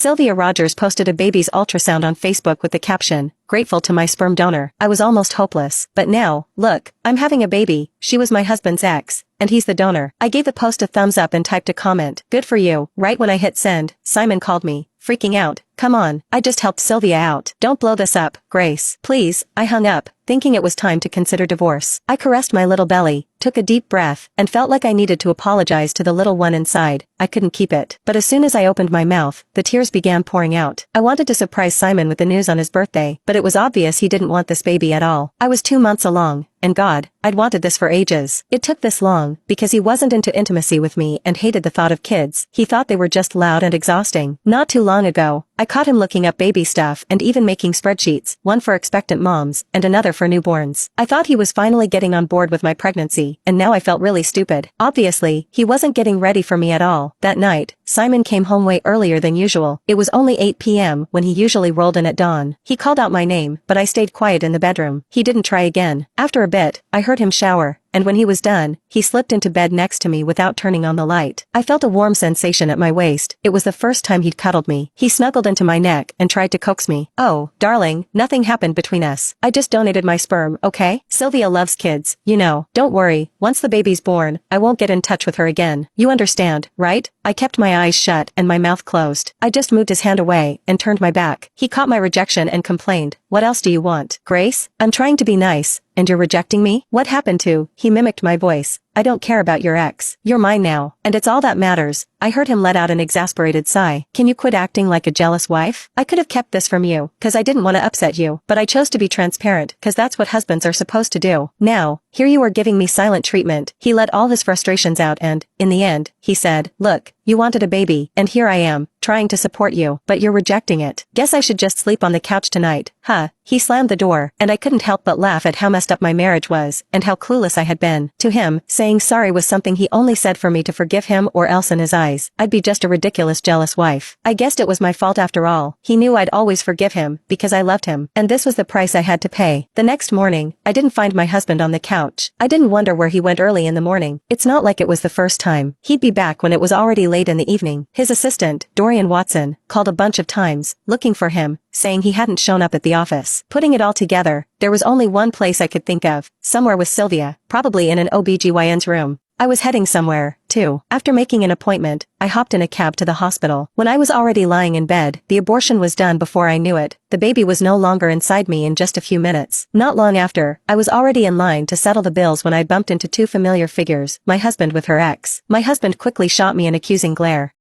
Sylvia Rogers posted a baby's ultrasound on Facebook with the caption, "Grateful to my sperm donor. I was almost hopeless. But now, look, I'm having a baby. She was my husband's ex, and he's the donor." I gave the post a thumbs up and typed a comment, "Good for you." Right when I hit send, Simon called me, freaking out. "Come on, I just helped Sylvia out. Don't blow this up, Grace. Please." I hung up, thinking it was time to consider divorce. I caressed my little belly, took a deep breath, and felt like I needed to apologize to the little one inside. I couldn't keep it. But as soon as I opened my mouth, the tears began pouring out. I wanted to surprise Simon with the news on his birthday, but it was obvious he didn't want this baby at all. I was 2 months along, and God, I'd wanted this for ages. It took this long, because he wasn't into intimacy with me and hated the thought of kids. He thought they were just loud and exhausting. Not too long ago, I caught him looking up baby stuff and even making spreadsheets, one for expectant moms, and another for newborns. I thought he was finally getting on board with my pregnancy, and now I felt really stupid. Obviously, he wasn't getting ready for me at all. That night, Simon came home way earlier than usual. It was only 8 p.m. when he usually rolled in at dawn. He called out my name, but I stayed quiet in the bedroom. He didn't try again. After a bit, I heard him shower, and when he was done, he slipped into bed next to me without turning on the light. I felt a warm sensation at my waist. It was the first time he'd cuddled me. He snuggled into my neck and tried to coax me. "Oh, darling, nothing happened between us. I just donated my sperm, okay? Sylvia loves kids, you know. Don't worry, once the baby's born, I won't get in touch with her again. You understand, right?" I kept my eyes shut and my mouth closed. I just moved his hand away and turned my back. He caught my rejection and complained, "What else do you want, Grace? I'm trying to be nice, and you're rejecting me? What happened to?" He mimicked my voice. "I don't care about your ex. You're mine now, and it's all that matters." I heard him let out an exasperated sigh. "Can you quit acting like a jealous wife? I could have kept this from you, cause I didn't want to upset you, but I chose to be transparent, cause that's what husbands are supposed to do. Now, here you are giving me silent treatment." He let all his frustrations out and, in the end, he said, "Look, you wanted a baby, and here I am, trying to support you, but you're rejecting it. Guess I should just sleep on the couch tonight, huh?" He slammed the door, and I couldn't help but laugh at how messed up my marriage was, and how clueless I had been. To him, saying sorry was something he only said for me to forgive him, or else in his eyes, I'd be just a ridiculous jealous wife. I guessed it was my fault after all. He knew I'd always forgive him, because I loved him, and this was the price I had to pay. The next morning, I didn't find my husband on the couch. I didn't wonder where he went early in the morning. It's not like it was the first time. He'd be back when it was already late in the evening. His assistant, Dorian Watson, called a bunch of times, looking for him, saying he hadn't shown up at the office. Putting it all together, there was only one place I could think of, somewhere with Sylvia, probably in an OBGYN's room. I was heading somewhere, too. After making an appointment, I hopped in a cab to the hospital. When I was already lying in bed, the abortion was done before I knew it. The baby was no longer inside me in just a few minutes. Not long after, I was already in line to settle the bills when I bumped into two familiar figures, my husband with her ex. My husband quickly shot me an accusing glare.